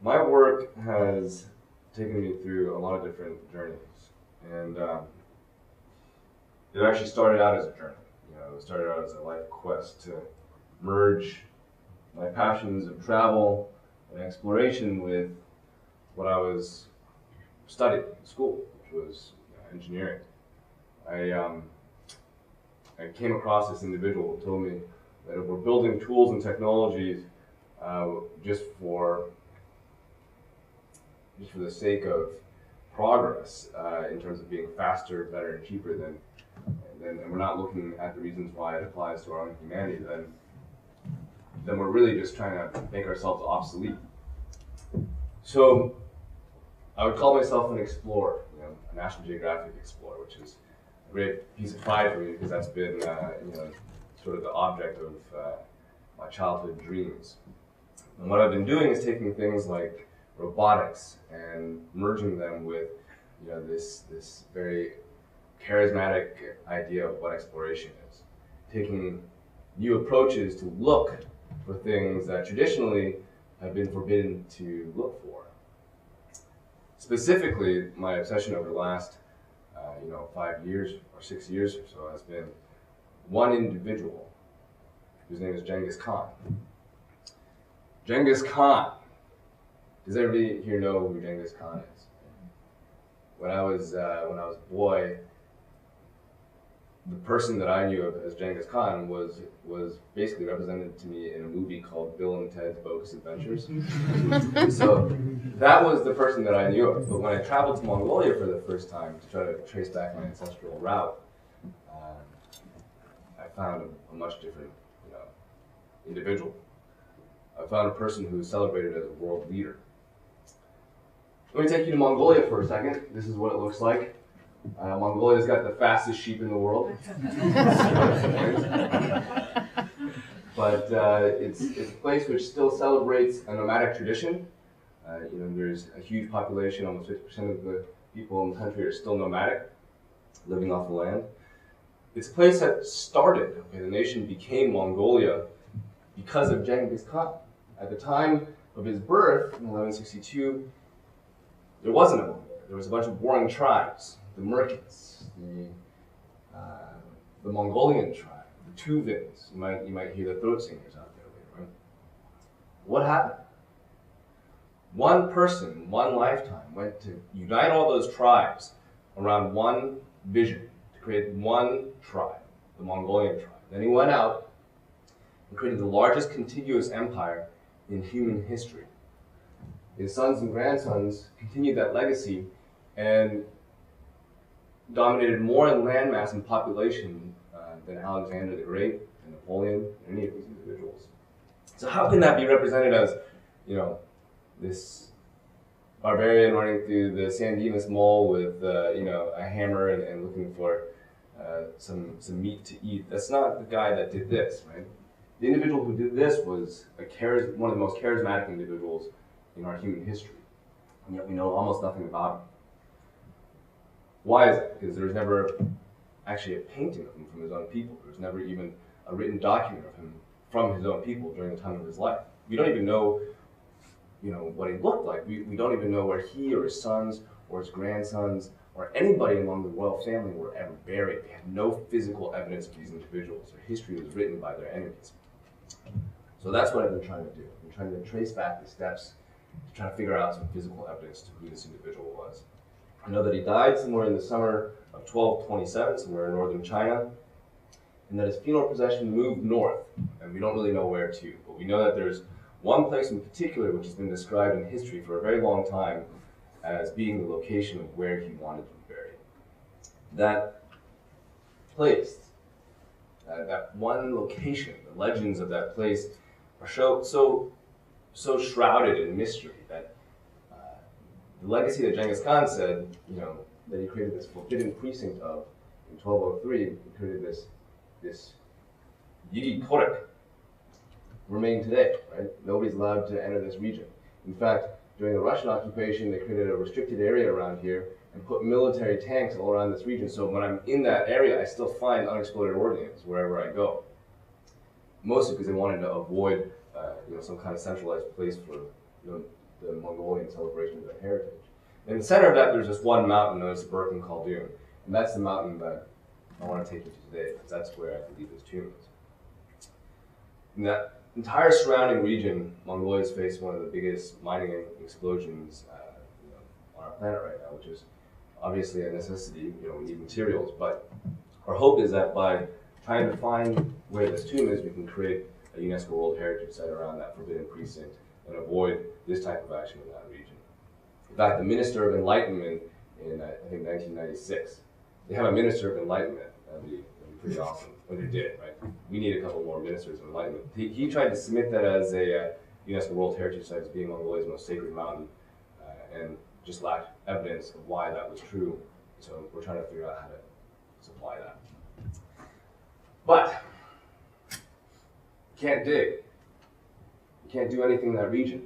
My work has taken me through a lot of different journeys, and it actually started out as a journey. It started out as a life quest to merge my passions of travel and exploration with what I was studying in school, which was engineering. I I came across this individual who told me that if we're building tools and technologies uh, just for just for the sake of progress in terms of being faster, better, and cheaper, and we're not looking at the reasons why it applies to our own humanity, then we're really just trying to make ourselves obsolete. So I would call myself an explorer, a National Geographic explorer, which is a great piece of pride for me because that's been, sort of the object of my childhood dreams. And what I've been doing is taking things like robotics and merging them with, this very charismatic idea of what exploration is. Taking new approaches to look for things that traditionally have been forbidden to look for. Specifically, my obsession over the last, 5 years or 6 years or so has been one individual whose name is Genghis Khan. Genghis Khan. Does everybody here know who Genghis Khan is? When I was a boy, the person that I knew of as Genghis Khan was basically represented to me in a movie called Bill and Ted's Bogus Adventures. So that was the person that I knew of. But when I traveled to Mongolia for the first time to try to trace back my ancestral route, I found a much different, individual. I found a person who was celebrated as a world leader. Let me take you to Mongolia for a second. This is what it looks like. Mongolia's got the fastest sheep in the world. But it's a place which still celebrates a nomadic tradition. There's a huge population, almost 50% of the people in the country are still nomadic, living off the land. It's a place that started, the nation became Mongolia because of Genghis Khan. At the time of his birth, in 1162, there wasn't a Mongolia. There was a bunch of warring tribes. The Merkits, the Mongolian tribe, the Tuvans. You might hear the throat singers out there later, right? What happened? One person, one lifetime, went to unite all those tribes around one vision, to create one tribe, the Mongolian tribe. Then he went out and created the largest contiguous empire in human history. His sons and grandsons continued that legacy and dominated more in landmass and population than Alexander the Great and Napoleon and any of these individuals. So how can that be represented as, this barbarian running through the San Dimas Mall with, a hammer and looking for some meat to eat? That's not the guy that did this, right? The individual who did this was one of the most charismatic individuals in our human history, and yet we know almost nothing about him. Why is it? Because there was never actually a painting of him from his own people. There was never even a written document of him from his own people during the time of his life. We don't even know, what he looked like. We don't even know where he or his sons or his grandsons or anybody among the royal family were ever buried. They had no physical evidence of these individuals. Their history was written by their enemies. So that's what I've been trying to do. I've been trying to trace back the steps to try to figure out some physical evidence to who this individual was. I know that he died somewhere in the summer of 1227, somewhere in northern China, and that his funeral procession moved north, and we don't really know where to, but we know that there's one place in particular which has been described in history for a very long time as being the location of where he wanted to be buried. That place, that one location, the legends of that place are so shrouded in mystery that the legacy that Genghis Khan said, that he created this forbidden precinct of in 1203, he created this Yigi Korik, remain today, right? Nobody's allowed to enter this region. In fact, during the Russian occupation, they created a restricted area around here and put military tanks all around this region. So when I'm in that area, I still find unexploded ordnance wherever I go. Mostly because they wanted to avoid, some kind of centralized place for, the Mongolian celebration of their heritage. In the center of that, there's this one mountain known as the Birken Khaldun, and that's the mountain that I want to take you to today, because that's where I believe his tomb is. In that entire surrounding region, Mongolia has faced one of the biggest mining explosions on our planet right now, which is obviously a necessity. We need materials, but our hope is that by trying to find where this tomb is, we can create a UNESCO World Heritage Site around that forbidden precinct and avoid this type of action in that region. In fact, the Minister of Enlightenment in, I think, 1996, they have a Minister of Enlightenment. That'd be pretty awesome when they did it, right? We need a couple more Ministers of Enlightenment. He tried to submit that as a UNESCO World Heritage Site as being Mongolia's most sacred mountain, and just lacked evidence of why that was true. So we're trying to figure out how to supply that. But you can't dig. You can't do anything in that region.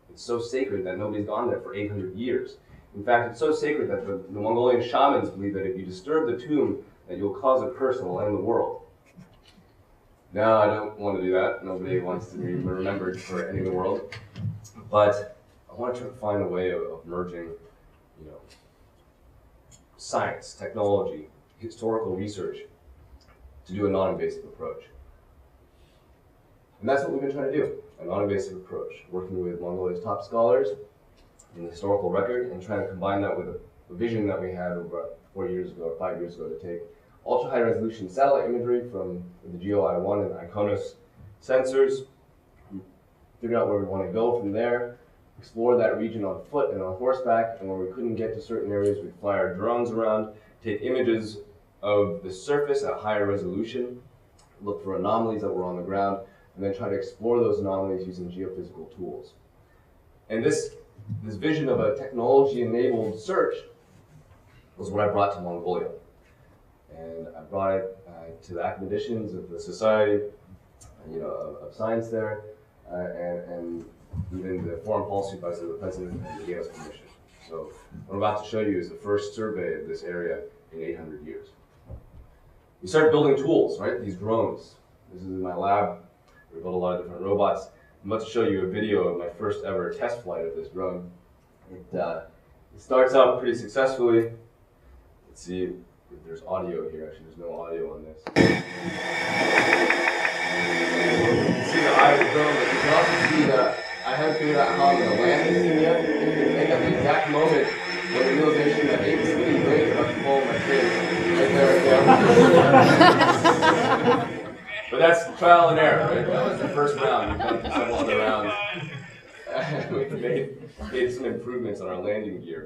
It's so sacred that nobody's gone there for 800 years. In fact, it's so sacred that the Mongolian shamans believe that if you disturb the tomb, that you'll cause a curse and will end the world. No, I don't want to do that. Nobody wants to be remembered for ending the world. But I want to try to find a way of merging, science, technology, historical research to do a non-invasive approach. And that's what we've been trying to do, a non-invasive approach, working with Mongolia's top scholars in the historical record and trying to combine that with a vision that we had over 4 years ago or 5 years ago to take ultra-high resolution satellite imagery from the GeoEye-1 and ICONUS sensors, figure out where we want to go from there, explore that region on foot and on horseback, and where we couldn't get to certain areas, we'd fly our drones around, take images of the surface at higher resolution, look for anomalies that were on the ground, and then try to explore those anomalies using geophysical tools. And this vision of a technology-enabled search was what I brought to Mongolia. And I brought it to the academicians of the Society of Science there, and even the foreign policy advisor of the president and the gave us permission. So what I'm about to show you is the first survey of this area in 800 years. We started building tools, right? These drones. This is in my lab. We built a lot of different robots. I'm about to show you a video of my first ever test flight of this drone. It starts out pretty successfully. Let's see if there's audio here. Actually, there's no audio on this. You can see the eye of the drone, but you can also see that I haven't figured out how I'm going to land this thing yet. And at the exact moment when the realization that eight spinning blades are about to fall in my face, right there again. But that's trial and error, right? That was the first round. We've done several other rounds. We've made some improvements on our landing gear.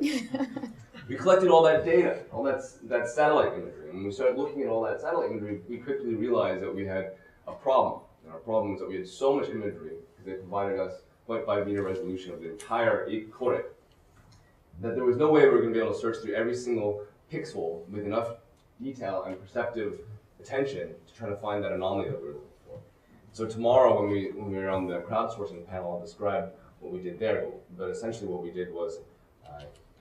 We collected all that data, all that satellite imagery. And when we started looking at all that satellite imagery, we quickly realized that we had a problem. And our problem was that we had so much imagery, because they provided us 0.5 meter resolution of the entire Kore, that there was no way we were going to be able to search through every single pixel with enough detail and perceptive attention to try to find that anomaly that we were looking for. So tomorrow, when we were on the crowdsourcing panel, I'll describe what we did there. But essentially, what we did was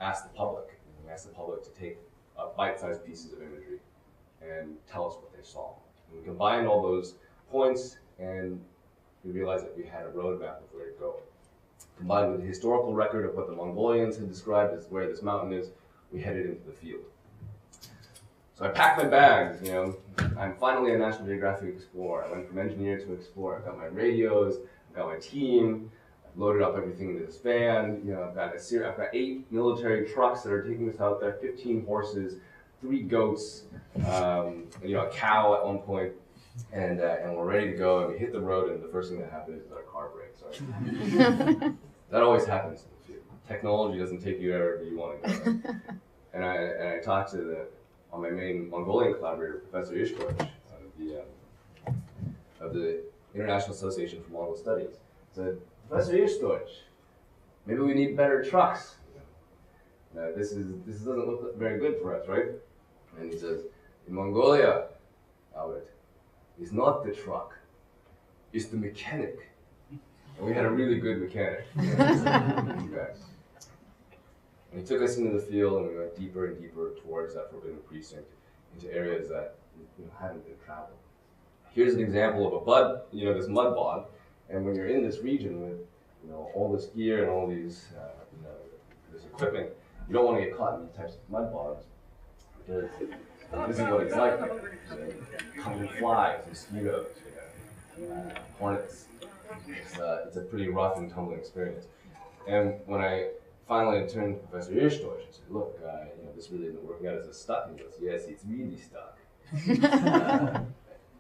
ask the public. We asked the public to take bite-sized pieces of imagery and tell us what they saw. And we combined all those points, and we realized that we had a roadmap of where to go. Combined with the historical record of what the Mongolians had described as where this mountain is, we headed into the field. So I packed my bags, I'm finally a National Geographic Explorer. I went from engineer to explorer. I've got my radios, I've got my team, I've loaded up everything into this van. I've got 8 military trucks that are taking us out there, 15 horses, 3 goats, a cow at one point, and we're ready to go. And we hit the road, and the first thing that happens is our car breaks. Right? That always happens in the field. Technology doesn't take you wherever you want to go. And I talked to my main Mongolian collaborator, Professor Ishkoch, of the International Association for Mongol Studies. I said, Professor Ishkoch, maybe we need better trucks. This doesn't look very good for us, right? And he says, in Mongolia, Albert, it's not the truck, it's the mechanic. And we had a really good mechanic. And he took us into the field, and we went deeper and deeper towards that forbidden precinct, into areas that hadn't been traveled. Here's an example of a this mud bog, and when you're in this region with all this gear and all these, this equipment. You don't want to get caught in these types of mud bogs because this is what it's like. Common flies, mosquitoes, hornets. It's a pretty rough and tumbling experience. And when I finally turned to Professor Irstosh and said, "Look, this really isn't working out as a stuck," and he goes, "Yes, it's really stuck."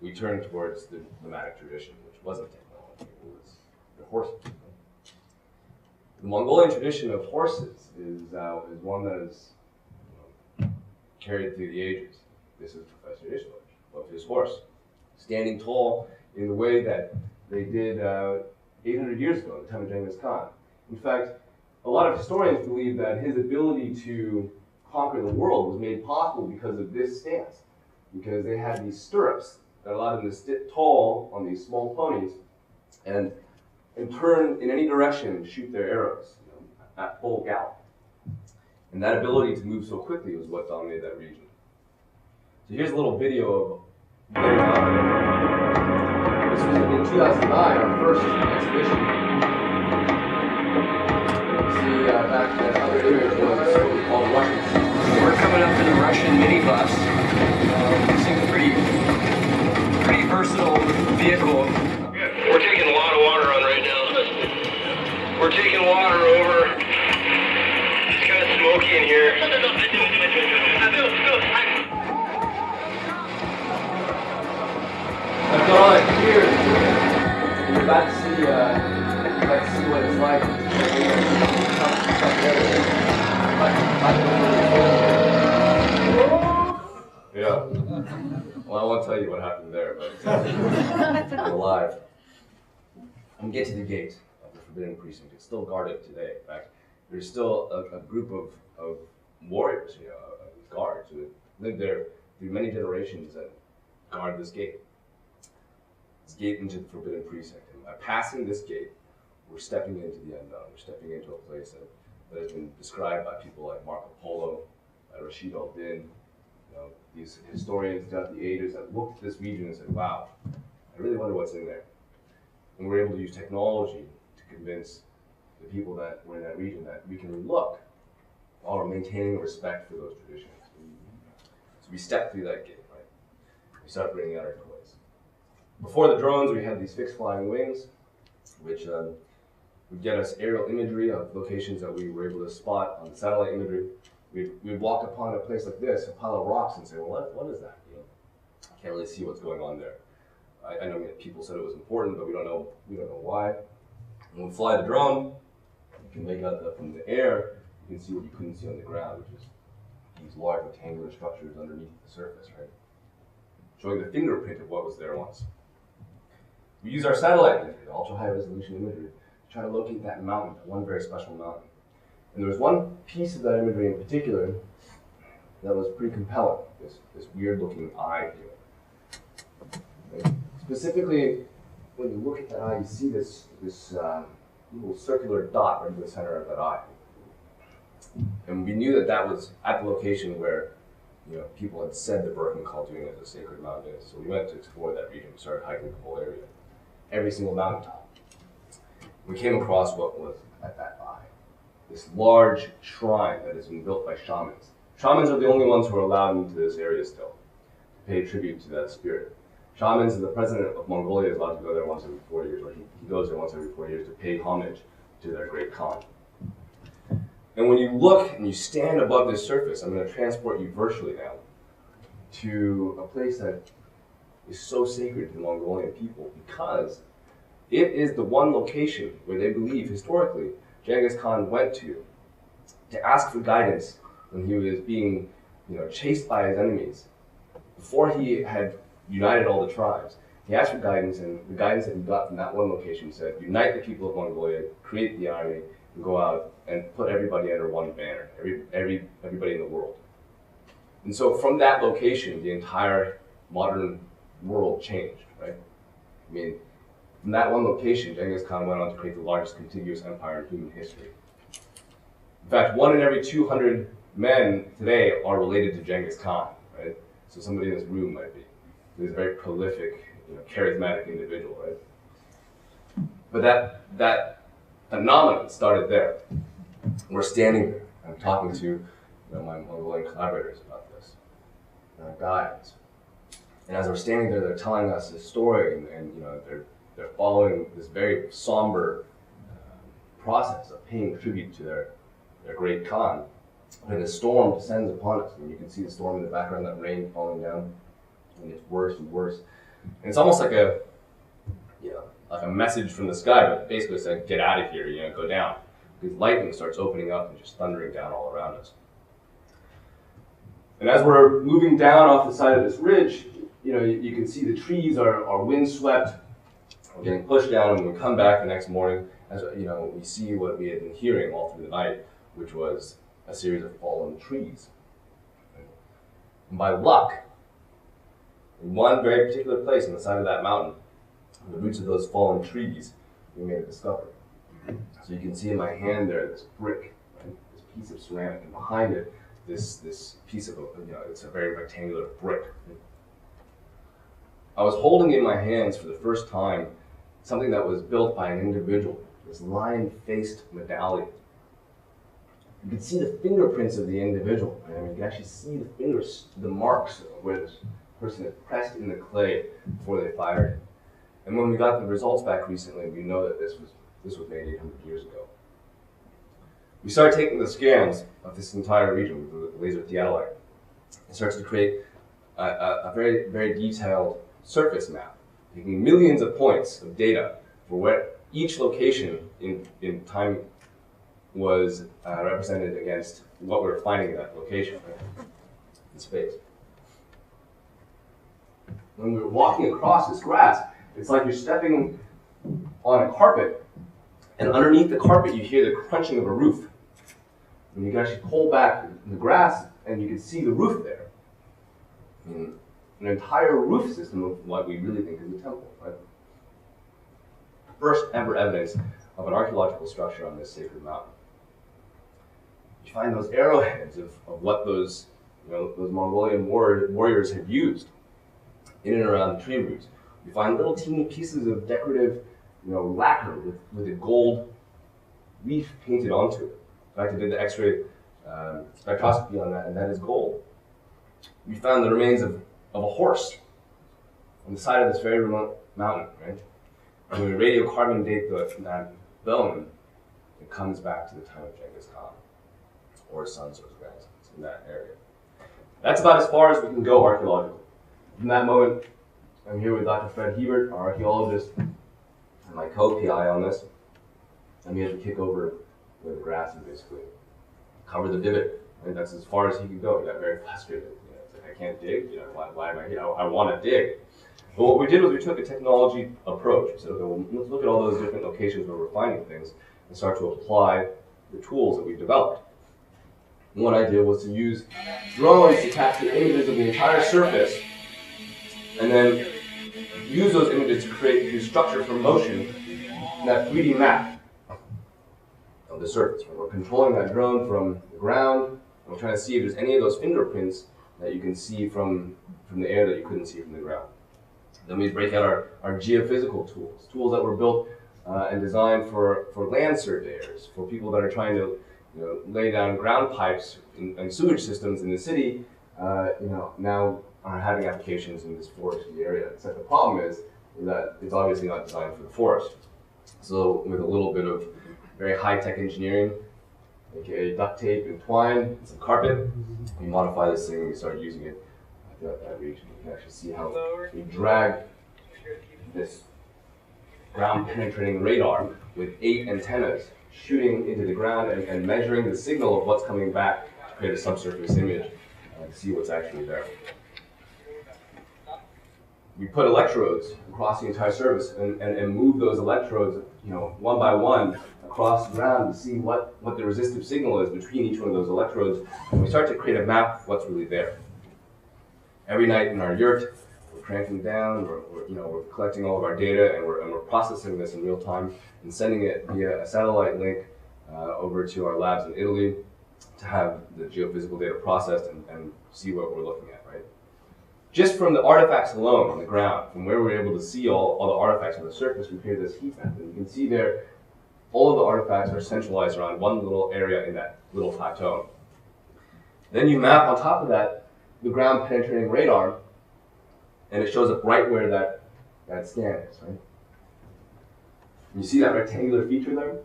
We turned towards the nomadic tradition, which wasn't technology; it was the horses. The Mongolian tradition of horses is one that is carried through the ages. This is Professor Irstosh of his horse, standing tall in the way that they did 800 years ago, at the time of Genghis Khan. In fact, a lot of historians believe that his ability to conquer the world was made possible because of this stance, because they had these stirrups that allowed them to sit tall on these small ponies and turn in any direction and shoot their arrows at full gallop. And that ability to move so quickly was what dominated that region. So here's a little video of this was in 2009, our first exhibition. You see back to that other image was what we call Russian. We're coming up in a Russian minibus. It's a pretty versatile vehicle. We're taking a lot of water on right now. We're taking water over. It's kind of smoky in here. I've got all that gear. You're about to see what it's like. Yeah. Well, I won't tell you what happened there, but I'm alive. I'm getting to the gate of the Forbidden Precinct. It's still guarded today. In fact, there's still a group of warriors, guards who lived there through many generations and guard this gate. This gate into the Forbidden Precinct. And by passing this gate, we're stepping into the unknown. We're stepping into a place that has been described by people like Marco Polo, Rashid al-Din, these historians throughout the ages that looked at this region and said, "Wow, I really wonder what's in there." And we're able to use technology to convince the people that were in that region that we can look while we're maintaining respect for those traditions. So we step through that gate, right? We start bringing out our toys. Before the drones, we had these fixed flying wings, which would get us aerial imagery of locations that we were able to spot on the satellite imagery. We'd walk upon a place like this, a pile of rocks, and say, "Well, what is that? I can't really see what's going on there." I know people said it was important, but we don't know why. When we fly the drone, you can make out that from the air, you can see what you couldn't see on the ground, which is these large rectangular structures underneath the surface, right? Showing the fingerprint of what was there once. We use our satellite imagery, the ultra high resolution imagery, to try to locate that mountain, one very special mountain. And there was one piece of that imagery in particular that was pretty compelling, this weird looking eye here. Okay. Specifically, when you look at that eye, you see this little circular dot right in the center of that eye. And we knew that was at the location where people had said the Burkhan Khaldun is a sacred mountain. So we went to explore that region. We started hiking the whole area, every single mountaintop. We came across what was at that eye. This large shrine that has been built by shamans. Shamans are the only ones who are allowed into this area still, to pay tribute to that spirit. Shamans, and the president of Mongolia is allowed to go there once every 4 years, or he goes there once every 4 years to pay homage to their great Khan. And when you look and you stand above this surface, I'm going to transport you virtually now to a place that is so sacred to the Mongolian people because it is the one location where they believe historically Genghis Khan went to ask for guidance when he was being chased by his enemies. Before he had united all the tribes, he asked for guidance, and the guidance that he got from that one location said, "Unite the people of Mongolia, create the army, and go out and put everybody under one banner, everybody in the world." And so from that location, the entire modern world changed, right? I mean, from that one location, Genghis Khan went on to create the largest contiguous empire in human history. In fact, 1 in every 200 men today are related to Genghis Khan, right? So somebody in this room might be. He's a very prolific, charismatic individual, right? But that phenomenon started there. We're standing there. I'm talking to my Mongolian collaborators about this, guides. And as we're standing there, they're telling us this story, and they're following this very somber process of paying tribute to their great Khan. And the storm descends upon us, and you can see the storm in the background, that rain falling down, and it's worse and worse. And it's almost like a message from the sky, but basically saying, "Get out of here, go down." Because lightning starts opening up and just thundering down all around us. And as we're moving down off the side of this ridge, you can see the trees are windswept. We're getting pushed down, and when we come back the next morning, as we see what we had been hearing all through the night, which was a series of fallen trees. And by luck, in one very particular place on the side of that mountain, the roots of those fallen trees, we made a discovery. So you can see in my hand there this brick, right? This piece of ceramic, and behind it, this piece of it's a very rectangular brick. I was holding in my hands for the first time something that was built by an individual, this lion-faced medallion. You can see the fingerprints of the individual. Right? You can actually see the fingers, the marks where this person had pressed in the clay before they fired it. And when we got the results back recently, we know that this was made 800 years ago. We started taking the scans of this entire region with the laser theodolite. It starts to create a very, very detailed surface map, taking millions of points of data for where each location in time was represented against what we were finding in that location, right? In space. When we were walking across this grass, it's like you're stepping on a carpet, and underneath the carpet you hear the crunching of a roof. And you can actually pull back the grass, and you can see the roof there. An entire roof system of what we really think is a temple, right? First ever evidence of an archaeological structure on this sacred mountain. You find those arrowheads of what those Mongolian warriors had used in and around the tree roots. You find little teeny pieces of decorative, lacquer with a gold leaf painted onto it. In fact, I did the X-ray spectroscopy on that, and that is gold. We found the remains of a horse on the side of this very remote mountain, right? And when we radiocarbon date that bone, it comes back to the time of Genghis Khan, or his sons or his grandsons in that area. That's about as far as we can go archaeologically. From that moment, I'm here with Dr. Fred Hebert, our archaeologist, and my co-PI on this. And we had to kick over the grass and basically cover the divot. And that's as far as he could go. He got very frustrated. It's like, I can't dig. Why am I here? I want to dig. But what we did was we took a technology approach. We said, okay, well, let's look at all those different locations where we're finding things and start to apply the tools that we've developed. And one idea was to use drones to capture images of the entire surface and then use those images to create the structure for motion in that 3D map of the surface. We're controlling that drone from the ground, and we're trying to see if there's any of those fingerprints that you can see from the air that you couldn't see from the ground. Then we break out our geophysical tools that were built and designed for land surveyors, for people that are trying to lay down ground pipes and sewage systems in the city, now are having applications in this foresty area. Except the problem is that it's obviously not designed for the forest. So with a little bit of very high-tech engineering, aka duct tape and twine and some carpet, we modify this thing and we start using it throughout that region. You can actually see how we drag this ground-penetrating radar with 8 antennas shooting into the ground and measuring the signal of what's coming back to create a subsurface image to see what's actually there. We put electrodes across the entire surface and move those electrodes, one by one across the ground to see what the resistive signal is between each one of those electrodes, and we start to create a map of what's really there. Every night in our yurt, we're cranking down, we're collecting all of our data, and we're processing this in real time and sending it via a satellite link over to our labs in Italy to have the geophysical data processed and see what we're looking at, right? Just from the artifacts alone on the ground, from where we're able to see all the artifacts on the surface, we create this heat map. And you can see there all of the artifacts are centralized around one little area in that little plateau. Then you map on top of that the ground penetrating radar, and it shows up right where that scan is, right? You see that rectangular feature there?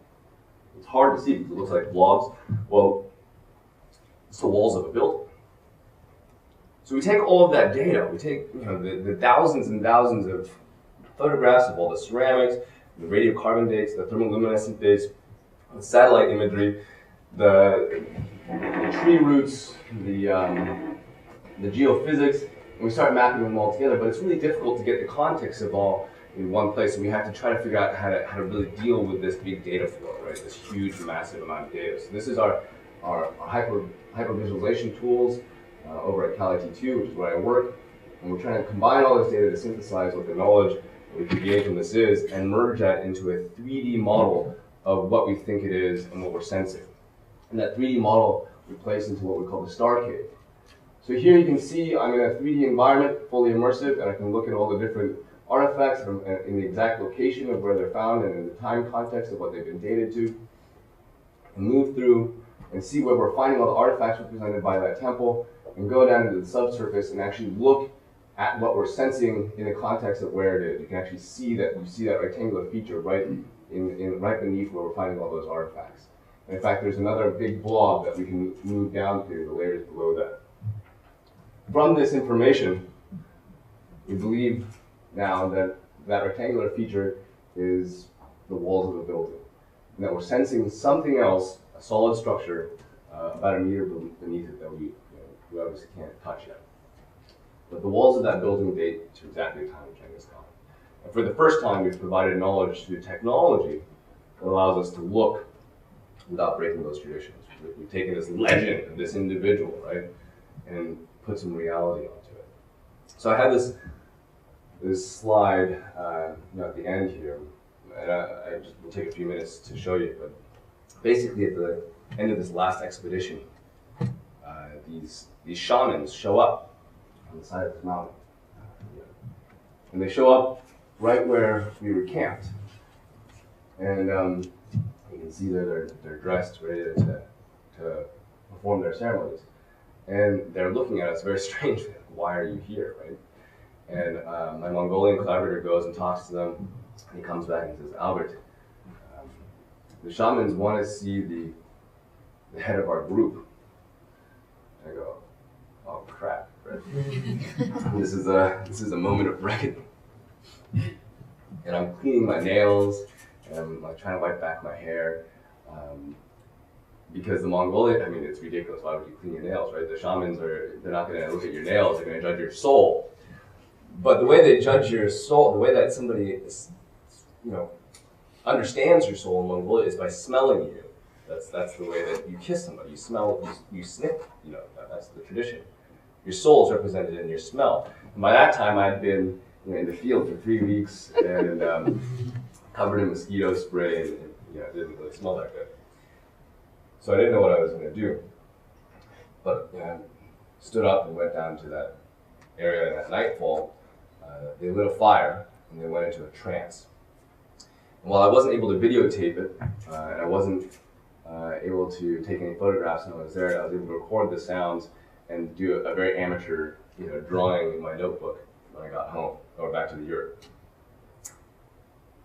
It's hard to see because it looks like blobs. Well, it's the walls of a building. So we take all of that data, we take the thousands and thousands of photographs of all the ceramics, the radiocarbon dates, the thermoluminescent dates, the satellite imagery, the tree roots, the geophysics, and we start mapping them all together, but it's really difficult to get the context of all in one place, and we have to try to figure out how to really deal with this big data flow, right? This huge, massive amount of data. So this is our hyper visualization tools over at Cal IT2, which is where I work, and we're trying to combine all this data to synthesize what the knowledge that we can gain from this is, and merge that into a 3D model of what we think it is and what we're sensing. And that 3D model we place into what we call the star cave. So here you can see I'm in a 3D environment, fully immersive, and I can look at all the different artifacts in the exact location of where they're found and in the time context of what they've been dated to, and move through and see where we're finding all the artifacts represented by that temple, and go down into the subsurface and actually look at what we're sensing in the context of where it is. You can actually see that rectangular feature right right beneath where we're finding all those artifacts. And in fact, there's another big blob that we can move down to the layers below that. From this information, we believe now that that rectangular feature is the walls of a building, and that we're sensing something else, a solid structure, about a meter beneath it that we obviously can't touch yet. But the walls of that building date to exactly the time of Genghis Khan. And for the first time, we've provided knowledge through technology that allows us to look without breaking those traditions. We've taken this legend of this individual, right, and put some reality onto it. So I have this slide at the end here, and I just will take a few minutes to show you. But basically, at the end of this last expedition, these shamans show up on the side of this mountain, and they show up right where we were camped. And you can see there they're dressed, ready to perform their ceremonies, and they're looking at us very strangely. Like, why are you here, right? And my Mongolian collaborator goes and talks to them, and he comes back and says, Albert, the shamans want to see the head of our group. And I go, oh crap, right? This is a moment of reckoning. And I'm cleaning my nails, and I'm like trying to wipe back my hair, because the Mongolian, I mean, it's ridiculous. Why would you clean your nails, right? The shamans they're not going to look at your nails. They're going to judge your soul. But the way they judge your soul, the way that somebody is, understands your soul in Mongolia is by smelling you. That's the way that you kiss somebody. You smell, you sniff. That's the tradition. Your soul is represented in your smell. And by that time, I'd been in the field for 3 weeks and covered in mosquito spray, and it didn't really smell that good. So I didn't know what I was going to do. But I stood up and went down to that area, and at nightfall, they lit a fire and they went into a trance. And while I wasn't able to videotape it, and I wasn't able to take any photographs when I was there, I was able to record the sounds and do a very amateur, drawing in my notebook when I got home or back to the yurt.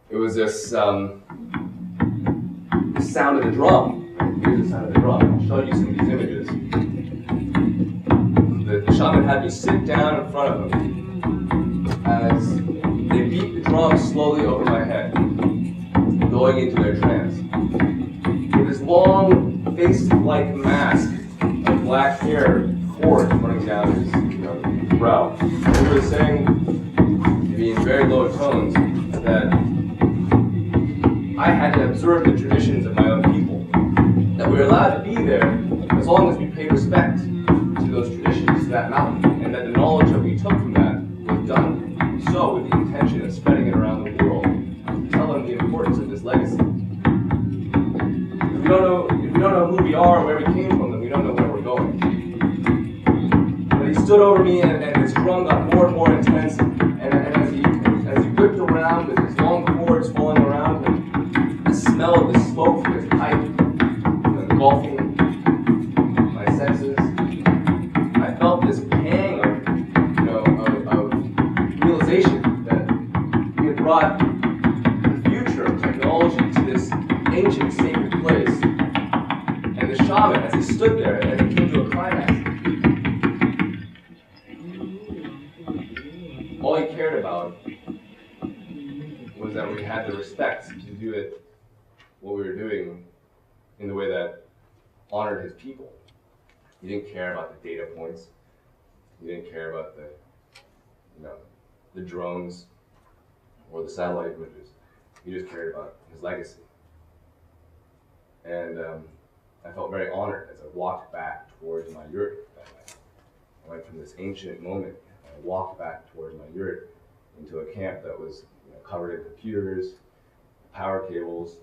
It was this sound of the drum. Here's the sound of the drum. I'll show you some of these images. The shaman had me sit down in front of him as they beat the drum slowly over my head, going into their trance. With this long, face-like mask of black hair, cords running down his brow. He was saying, in very low tones, that I had to observe the traditions of my own people, that we were allowed to be there as long as we paid respect to those traditions, to that mountain, and that the knowledge that we took from that was done so with the intention of spreading it around the world, to tell them the importance of this legacy. If we don't know who we are or where we came from, then we don't know where we're going. But he stood over me, and his drum got more and more intense, and as he whipped around with his long cords falling around him, the smell of this brought the future of technology to this ancient sacred place. And the shaman, as he stood there and it came to a climax, all he cared about was that we had the respect to do it, what we were doing, in the way that honored his people. He didn't care about the data points. He didn't care about the drones or the satellite images. He just cared about his legacy. And I felt very honored as I walked back towards my yurt that night. I went from this ancient moment, and I walked back towards my yurt into a camp that was covered in computers, power cables.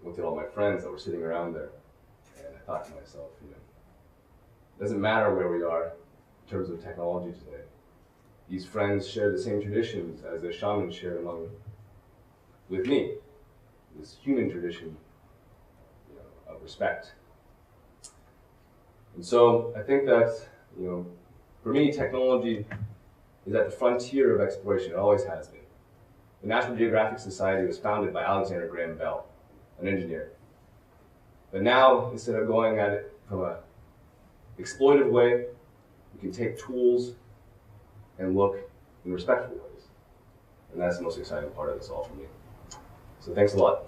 Looked at all my friends that were sitting around there, and I thought to myself, it doesn't matter where we are in terms of technology today. These friends share the same traditions as the shamans shared with me. This human tradition of respect. And so I think that, for me, technology is at the frontier of exploration. It always has been. The National Geographic Society was founded by Alexander Graham Bell, an engineer. But now, instead of going at it from an exploitive way, we can take tools and look in respectful ways. And that's the most exciting part of this all for me. So thanks a lot.